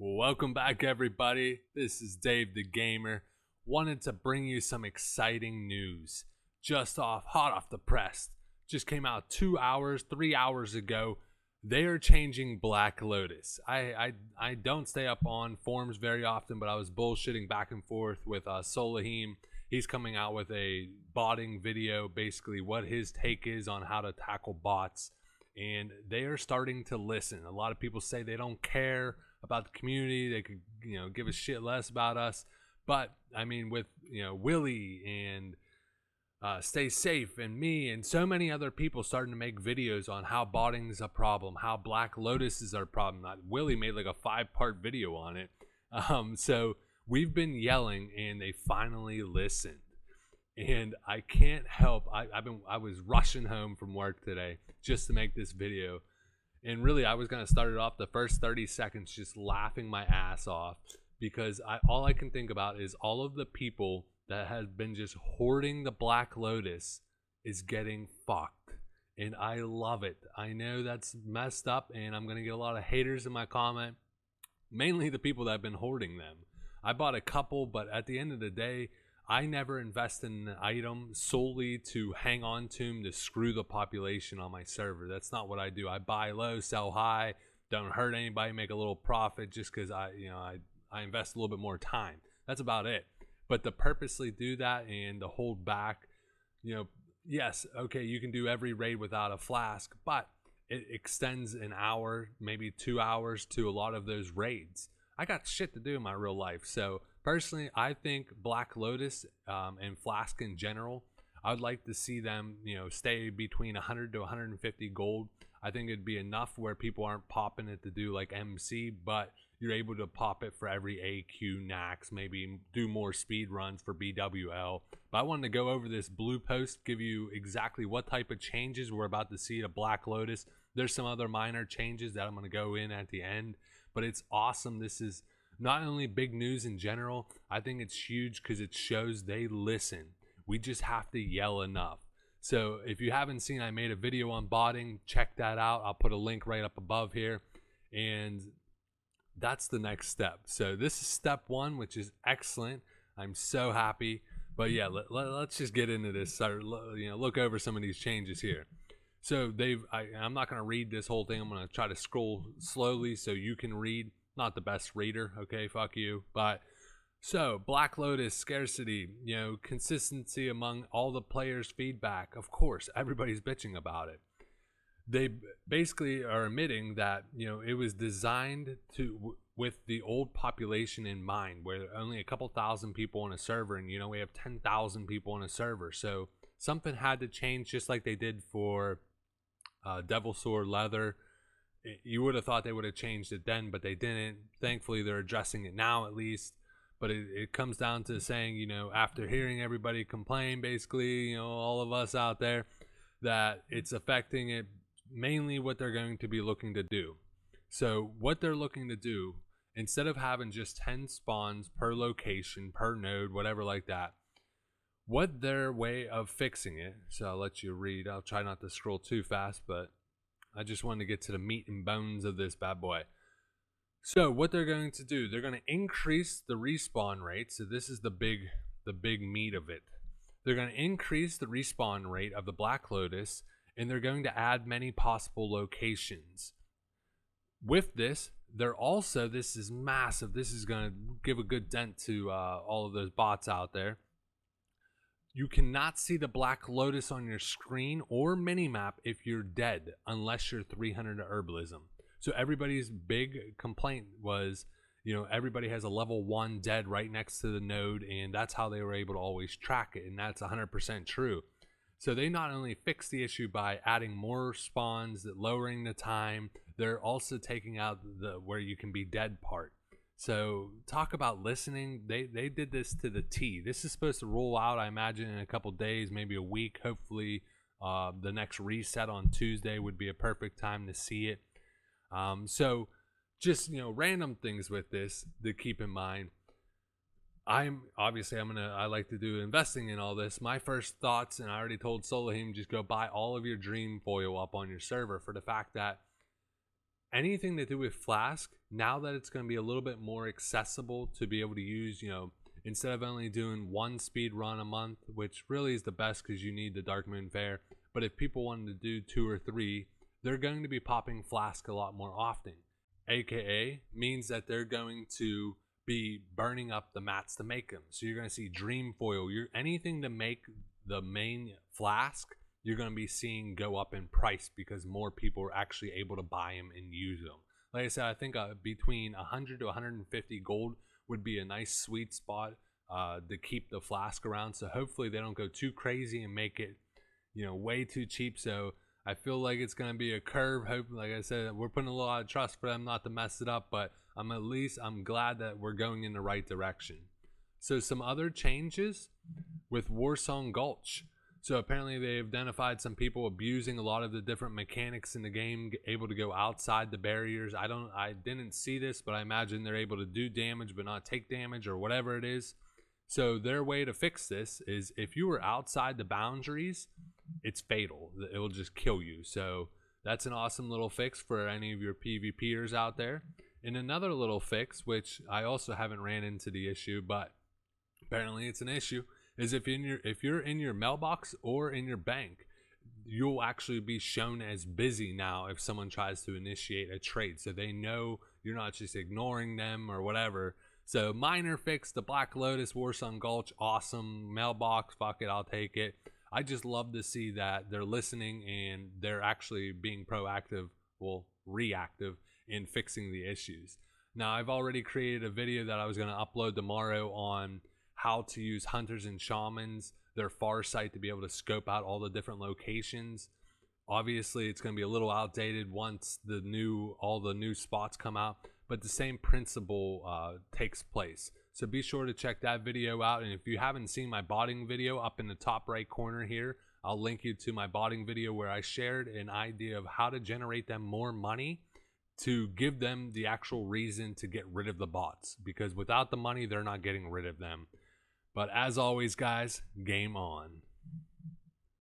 Welcome back, everybody. This is Dave the Gamer. Wanted to bring you some exciting news. Hot off the press. Just came out 3 hours ago. They are changing Black Lotus. I don't stay up on forums very often, but I was bullshitting back and forth with soooooo. He's coming out with a botting video, basically what his take is on how to tackle bots. And they are starting to listen. A lot of people say they don't care about the community. They could, give a shit less about us. But I mean, with Willie and Stay Safe and me and so many other people starting to make videos on how botting is a problem, how Black Lotus is our problem. Willie made like a 5-part video on it. So we've been yelling, and they finally listened. And I can't help. I was rushing home from work today just to make this video. And really, I was going to start it off the first 30 seconds just laughing my ass off, because all I can think about is all of the people that have been just hoarding the Black Lotus is getting fucked. And I love it. I know that's messed up, and I'm going to get a lot of haters in my comment. Mainly the people that have been hoarding them. I bought a couple, but at the end of the day, I never invest in an item solely to hang on to them to screw the population on my server. That's not what I do. I buy low, sell high, don't hurt anybody, make a little profit just because I invest a little bit more time. That's about it. But to purposely do that and to hold back, yes, okay, you can do every raid without a flask, but it extends an hour, maybe 2 hours to a lot of those raids. I got shit to do in my real life, so personally, I think Black Lotus and Flask in general, I would like to see them, stay between 100 to 150 gold. I think it'd be enough where people aren't popping it to do like MC, but you're able to pop it for every AQ, Nax, maybe do more speed runs for BWL. But I wanted to go over this blue post, give you exactly what type of changes we're about to see to Black Lotus. There's some other minor changes that I'm going to go in at the end, but it's awesome. This is not only big news in general, I think it's huge because it shows they listen. We just have to yell enough. So if you haven't seen, I made a video on botting. Check that out. I'll put a link right up above here. And that's the next step. So this is step 1, which is excellent. I'm so happy. But yeah, let's just get into this. Start, look over some of these changes here. So I'm not going to read this whole thing. I'm going to try to scroll slowly so you can read. Not the best reader, okay, fuck you. But so Black Lotus scarcity, consistency among all the players' feedback. Of course, everybody's bitching about it. They basically are admitting that it was designed with the old population in mind, where only a couple thousand people on a server, and we have 10,000 people on a server. So something had to change, just like they did for Devil Sword Leather. You would have thought they would have changed it then, but they didn't. Thankfully, they're addressing it now at least. But it comes down to saying, after hearing everybody complain, basically, all of us out there, that it's affecting it, mainly what they're going to be looking to do. So what they're looking to do, instead of having just 10 spawns per location, per node, whatever like that, what their way of fixing it, so I'll let you read. I'll try not to scroll too fast, but I just wanted to get to the meat and bones of this bad boy. So what they're going to do, they're going to increase the respawn rate. So this is the big meat of it. They're going to increase the respawn rate of the Black Lotus, and they're going to add many possible locations. With this, this is massive. This is going to give a good dent to all of those bots out there. You cannot see the Black Lotus on your screen or minimap if you're dead, unless you're 300 herbalism. So everybody's big complaint was, everybody has a level 1 dead right next to the node, and that's how they were able to always track it, and that's 100% true. So they not only fixed the issue by adding more spawns, lowering the time, they're also taking out the where you can be dead part. So talk about listening. They did this to the T. This is supposed to roll out, I imagine, in a couple days, maybe a week. Hopefully the next reset on Tuesday would be a perfect time to see it. So just, random things with this to keep in mind. I like to do investing in all this. My first thoughts, and I already told soooooo, just go buy all of your dream foil up on your server, for the fact that anything to do with Flask now that it's going to be a little bit more accessible to be able to use, instead of only doing one speed run a month, which really is the best because you need the Dark Moon Fair, but if people wanted to do 2 or 3, they're going to be popping Flask a lot more often, aka means that they're going to be burning up the mats to make them. So you're going to see Dream Foil, anything to make the main Flask, you're going to be seeing go up in price because more people are actually able to buy them and use them. Like I said, I think between 100 to 150 gold would be a nice sweet spot to keep the Flask around. So hopefully they don't go too crazy and make it, way too cheap. So I feel like it's going to be a curve. Hope, like I said, we're putting a lot of trust for them not to mess it up, but I'm glad that we're going in the right direction. So some other changes with Warsong Gulch. So apparently they identified some people abusing a lot of the different mechanics in the game, able to go outside the barriers. I didn't see this, but I imagine they're able to do damage but not take damage or whatever it is. So their way to fix this is if you were outside the boundaries, it's fatal. It will just kill you. So that's an awesome little fix for any of your PvPers out there. And another little fix, which I also haven't ran into the issue, but apparently it's an issue, is if you're in your mailbox or in your bank, you'll actually be shown as busy now if someone tries to initiate a trade, so they know you're not just ignoring them or whatever. So minor fix to Black Lotus, Warsong Gulch, awesome. Mailbox, fuck it, I'll take it. I just love to see that they're listening and they're actually being proactive, well, reactive in fixing the issues. Now, I've already created a video that I was going to upload tomorrow on how to use hunters and shamans, their far sight, to be able to scope out all the different locations. Obviously, it's going to be a little outdated once all the new spots come out, but the same principle takes place. So be sure to check that video out. And if you haven't seen my botting video, up in the top right corner here, I'll link you to my botting video where I shared an idea of how to generate them more money to give them the actual reason to get rid of the bots, because without the money, they're not getting rid of them. But as always, guys, game on.